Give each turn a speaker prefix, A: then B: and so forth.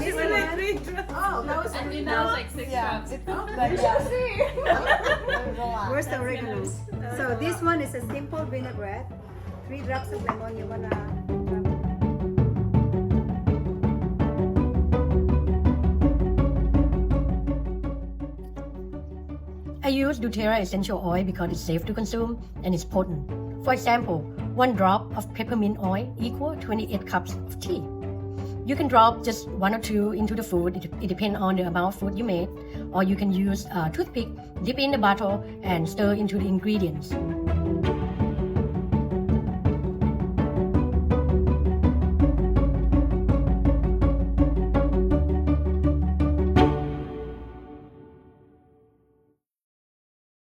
A: this
B: Like
A: one.
B: 3 drops.
C: Oh, that was
D: And you know, like 6 drops.
C: you should see.
A: Where's the oregano? So this one is a simple vinaigrette. 3 drops of lemon. You wanna.
E: I use doTERRA essential oil because it's safe to consume and it's potent. For example, 1 drop of peppermint oil equals 28 cups of tea. You can drop just 1 or 2 into the food, it depends on the amount of food you made, or you can use a toothpick, dip in the bottle and stir into the ingredients.